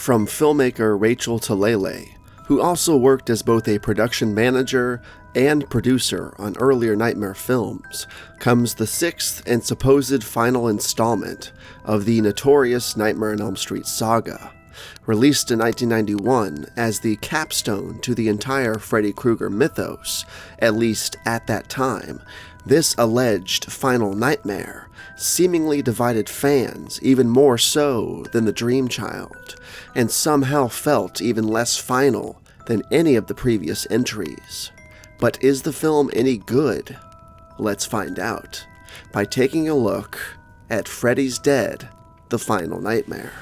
From filmmaker Rachel Talalay, who also worked as both a production manager and producer on earlier Nightmare films, comes the sixth and supposed final installment of the notorious Nightmare on Elm Street saga. Released in 1991 as the capstone to the entire Freddy Krueger mythos, at least at that time, this alleged final nightmare seemingly divided fans even more so than The Dream Child, and somehow felt even less final than any of the previous entries. But is the film any good? Let's find out by taking a look at Freddy's Dead, The Final Nightmare.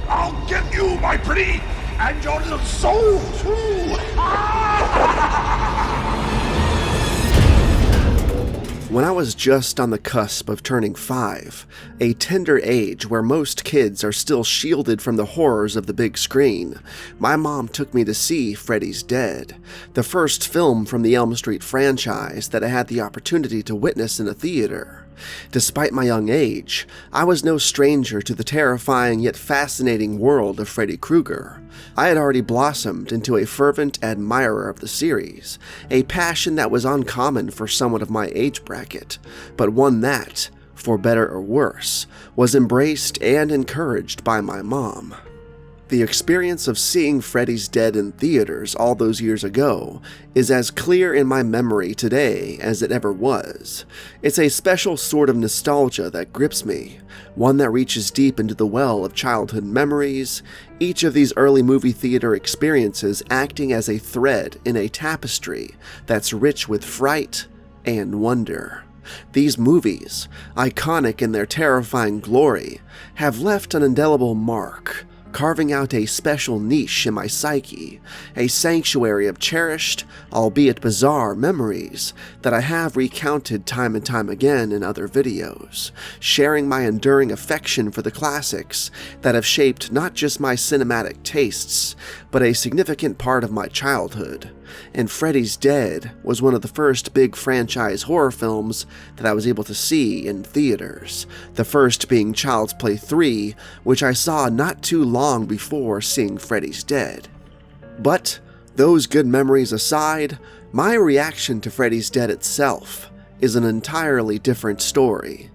I'll get you, my pretty, and your little soul, too! When I was just on the cusp of turning 5, a tender age where most kids are still shielded from the horrors of the big screen, my mom took me to see Freddy's Dead, the first film from the Elm Street franchise that I had the opportunity to witness in a theater. Despite my young age, I was no stranger to the terrifying yet fascinating world of Freddy Krueger. I had already blossomed into a fervent admirer of the series, a passion that was uncommon for someone of my age bracket, but one that, for better or worse, was embraced and encouraged by my mom. The experience of seeing Freddy's Dead in theaters all those years ago is as clear in my memory today as it ever was. It's a special sort of nostalgia that grips me, one that reaches deep into the well of childhood memories, each of these early movie theater experiences acting as a thread in a tapestry that's rich with fright and wonder. These movies, iconic in their terrifying glory, have left an indelible mark, carving out a special niche in my psyche, a sanctuary of cherished, albeit bizarre, memories that I have recounted time and time again in other videos, sharing my enduring affection for the classics that have shaped not just my cinematic tastes, but a significant part of my childhood. And Freddy's Dead was one of the first big franchise horror films that I was able to see in theaters, the first being Child's Play 3, which I saw not too long before seeing Freddy's Dead. But, those good memories aside, my reaction to Freddy's Dead itself is an entirely different story.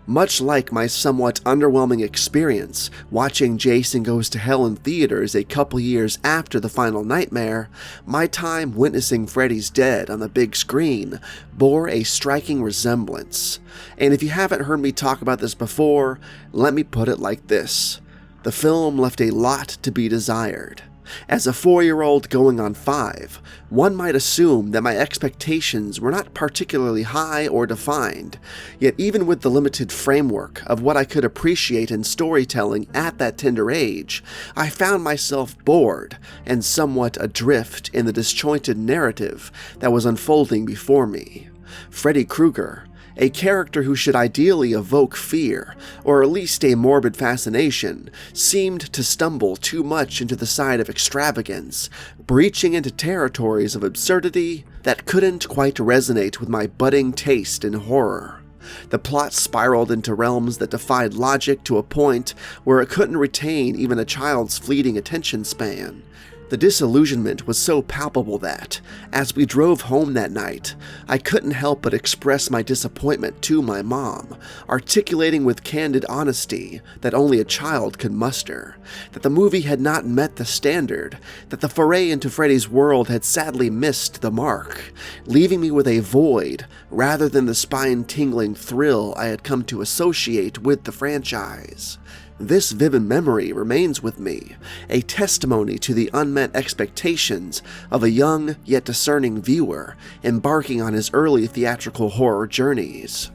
Much like my somewhat underwhelming experience watching Jason Goes to Hell in theaters a couple years after The Final Nightmare, my time witnessing Freddy's Dead on the big screen bore a striking resemblance. And if you haven't heard me talk about this before, let me put it like this. The film left a lot to be desired. As a 4-year-old going on 5, one might assume that my expectations were not particularly high or defined, yet even with the limited framework of what I could appreciate in storytelling at that tender age, I found myself bored and somewhat adrift in the disjointed narrative that was unfolding before me. Freddy Krueger, a character who should ideally evoke fear, or at least a morbid fascination, seemed to stumble too much into the side of extravagance, breaching into territories of absurdity that couldn't quite resonate with my budding taste in horror. The plot spiraled into realms that defied logic to a point where it couldn't retain even a child's fleeting attention span. The disillusionment was so palpable that, as we drove home that night, I couldn't help but express my disappointment to my mom, articulating with candid honesty that only a child could muster, that the movie had not met the standard, that the foray into Freddy's world had sadly missed the mark, leaving me with a void rather than the spine-tingling thrill I had come to associate with the franchise. This vivid memory remains with me, a testimony to the unmet expectations of a young yet discerning viewer embarking on his early theatrical horror journeys.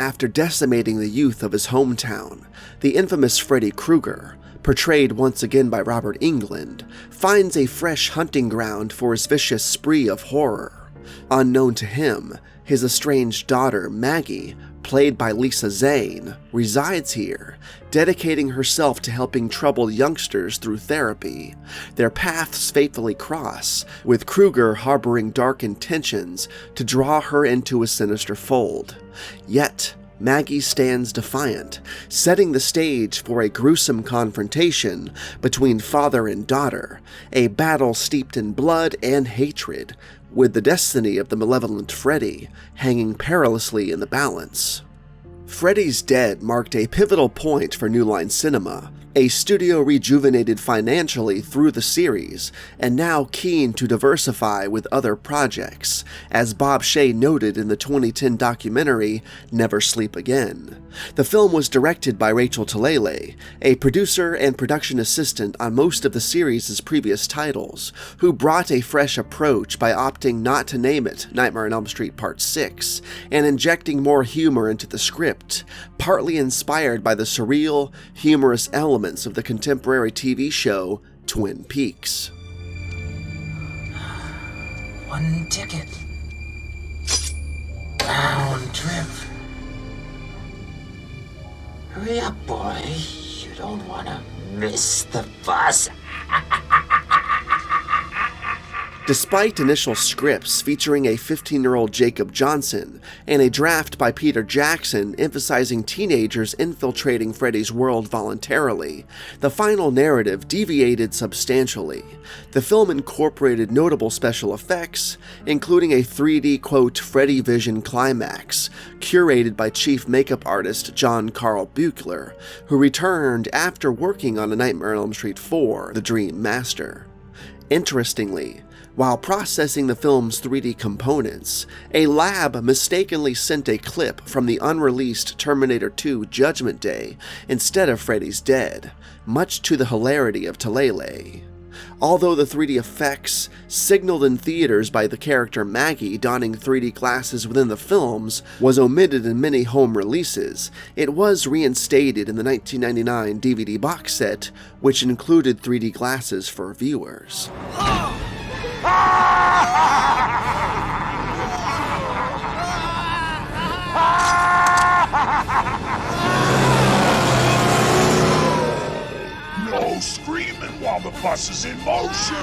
After decimating the youth of his hometown, the infamous Freddy Krueger, portrayed once again by Robert Englund, finds a fresh hunting ground for his vicious spree of horror. Unknown to him, His estranged daughter, Maggie, played by Lisa Zane, resides here, dedicating herself to helping troubled youngsters through therapy. Their paths fatefully cross, with Krueger harboring dark intentions to draw her into a sinister fold. Yet, Maggie stands defiant, setting the stage for a gruesome confrontation between father and daughter, a battle steeped in blood and hatred, with the destiny of the malevolent Freddy hanging perilously in the balance. Freddy's Dead marked a pivotal point for New Line Cinema, a studio rejuvenated financially through the series, and now keen to diversify with other projects, as Bob Shea noted in the 2010 documentary Never Sleep Again. The film was directed by Rachel Talalay, a producer and production assistant on most of the series' previous titles, who brought a fresh approach by opting not to name it Nightmare on Elm Street Part 6, and injecting more humor into the script, partly inspired by the surreal, humorous elements of the contemporary TV show Twin Peaks. One ticket. Round trip. Hurry up, boy. You don't want to miss the bus. Despite initial scripts featuring a 15-year-old Jacob Johnson and a draft by Peter Jackson emphasizing teenagers infiltrating Freddy's world voluntarily, the final narrative deviated substantially. The film incorporated notable special effects, including a 3D, quote, FREDDY'Vision climax, curated by chief makeup artist John Carl Buechler, who returned after working on A Nightmare on Elm Street 4: The Dream Master. Interestingly, while processing the film's 3D components, a lab mistakenly sent a clip from the unreleased Terminator 2 Judgment Day instead of Freddy's Dead, much to the hilarity of Talalay. Although the 3D effects, signaled in theaters by the character Maggie donning 3D glasses within the films, was omitted in many home releases, it was reinstated in the 1999 DVD box set, which included 3D glasses for viewers. No screaming while the bus is in motion.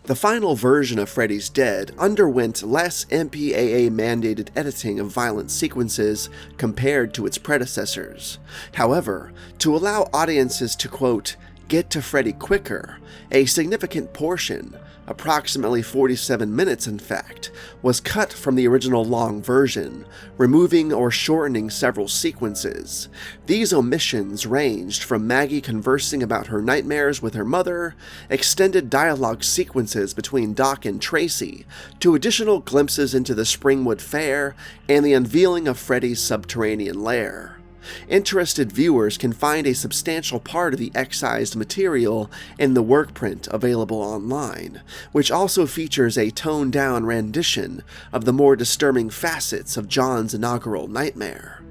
The final version of Freddy's Dead underwent less MPAA-mandated editing of violent sequences compared to its predecessors. However, to allow audiences to, quote, get to Freddy quicker, a significant portion, approximately 47 minutes in fact, was cut from the original long version, removing or shortening several sequences. These omissions ranged from Maggie conversing about her nightmares with her mother, extended dialogue sequences between Doc and Tracy, to additional glimpses into the Springwood Fair and the unveiling of Freddy's subterranean lair. Interested viewers can find a substantial part of the excised material in the workprint available online, which also features a toned-down rendition of the more disturbing facets of John's inaugural nightmare.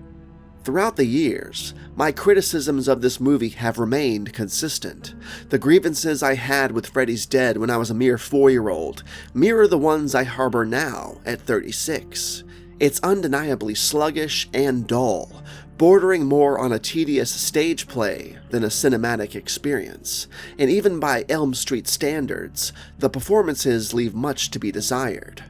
Throughout the years, my criticisms of this movie have remained consistent. The grievances I had with Freddy's Dead when I was a mere 4-year-old mirror the ones I harbor now at 36. It's undeniably sluggish and dull, bordering more on a tedious stage play than a cinematic experience, and even by Elm Street standards, the performances leave much to be desired.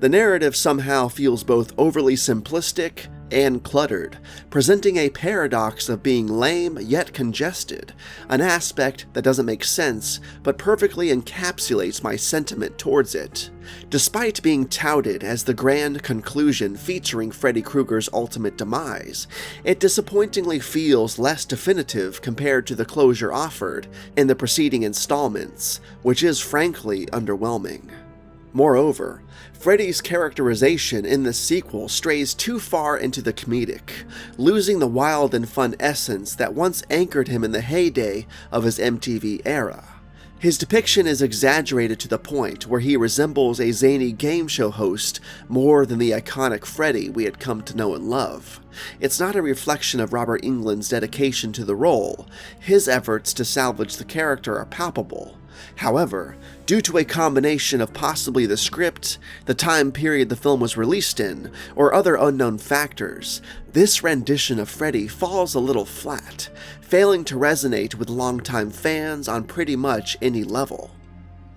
The narrative somehow feels both overly simplistic and cluttered, presenting a paradox of being lame yet congested, an aspect that doesn't make sense but perfectly encapsulates my sentiment towards it. Despite being touted as the grand conclusion featuring Freddy Krueger's ultimate demise, it disappointingly feels less definitive compared to the closure offered in the preceding installments, which is frankly underwhelming. Moreover, Freddy's characterization in this sequel strays too far into the comedic, losing the wild and fun essence that once anchored him in the heyday of his MTV era. His depiction is exaggerated to the point where he resembles a zany game show host more than the iconic Freddy we had come to know and love. It's not a reflection of Robert Englund's dedication to the role. His efforts to salvage the character are palpable. However, due to a combination of possibly the script, the time period the film was released in, or other unknown factors, this rendition of Freddy falls a little flat, failing to resonate with longtime fans on pretty much any level.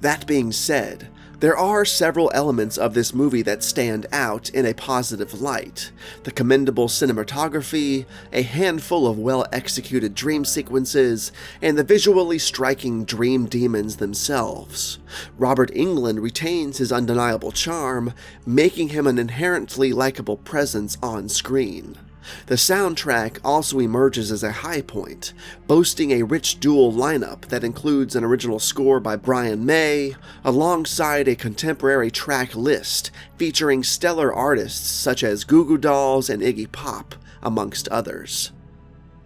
That being said, there are several elements of this movie that stand out in a positive light. The commendable cinematography, a handful of well-executed dream sequences, and the visually striking dream demons themselves. Robert Englund retains his undeniable charm, making him an inherently likable presence on screen. The soundtrack also emerges as a high point, boasting a rich dual lineup that includes an original score by Brian May, alongside a contemporary track list featuring stellar artists such as Goo Goo Dolls and Iggy Pop, amongst others.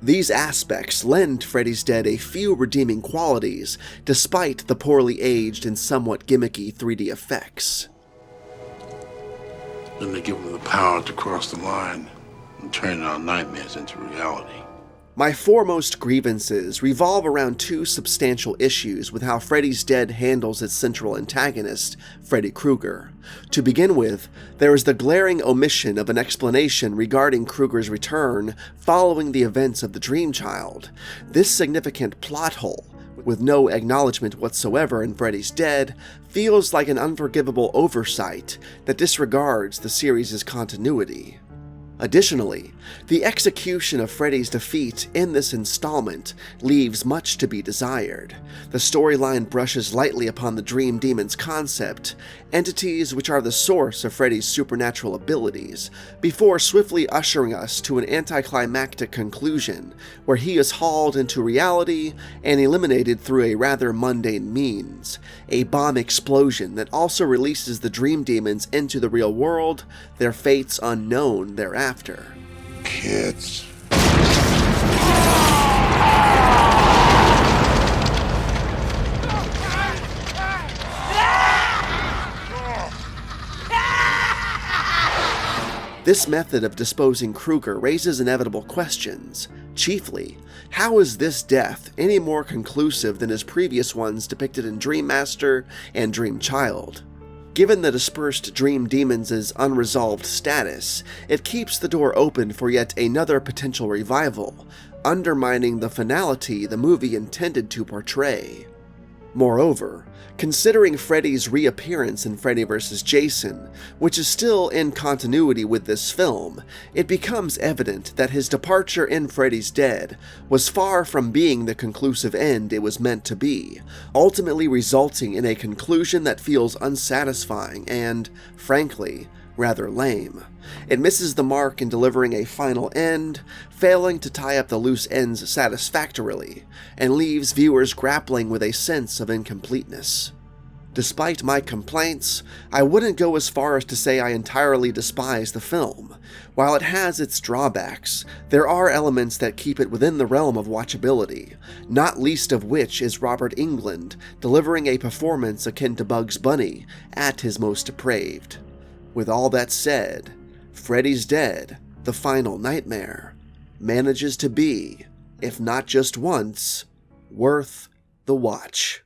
These aspects lend Freddy's Dead a few redeeming qualities, despite the poorly aged and somewhat gimmicky 3D effects. Then they give them the power to cross the line and turn our nightmares into reality. My foremost grievances revolve around two substantial issues with how Freddy's Dead handles its central antagonist, Freddy Krueger. To begin with, there is the glaring omission of an explanation regarding Krueger's return following the events of the Dream Child. This significant plot hole, with no acknowledgement whatsoever in Freddy's Dead, feels like an unforgivable oversight that disregards the series' continuity. Additionally, the execution of Freddy's defeat in this installment leaves much to be desired. The storyline brushes lightly upon the Dream Demon's concept, entities which are the source of Freddy's supernatural abilities, before swiftly ushering us to an anticlimactic conclusion, where he is hauled into reality and eliminated through a rather mundane means, a bomb explosion that also releases the Dream Demons into the real world, their fates unknown thereafter. Kids. This method of disposing Krueger raises inevitable questions. Chiefly, how is this death any more conclusive than his previous ones depicted in Dream Master and Dream Child? Given the dispersed Dream Demons' unresolved status, it keeps the door open for yet another potential revival, undermining the finality the movie intended to portray. Moreover, considering Freddy's reappearance in Freddy vs. Jason, which is still in continuity with this film, it becomes evident that his departure in Freddy's Dead was far from being the conclusive end it was meant to be, ultimately resulting in a conclusion that feels unsatisfying and, frankly, rather lame. It misses the mark in delivering a final end, failing to tie up the loose ends satisfactorily, and leaves viewers grappling with a sense of incompleteness. Despite my complaints, I wouldn't go as far as to say I entirely despise the film. While it has its drawbacks, there are elements that keep it within the realm of watchability, not least of which is Robert Englund delivering a performance akin to Bugs Bunny at his most depraved. With all that said, Freddy's Dead, The Final Nightmare, manages to be, if not just once, worth the watch.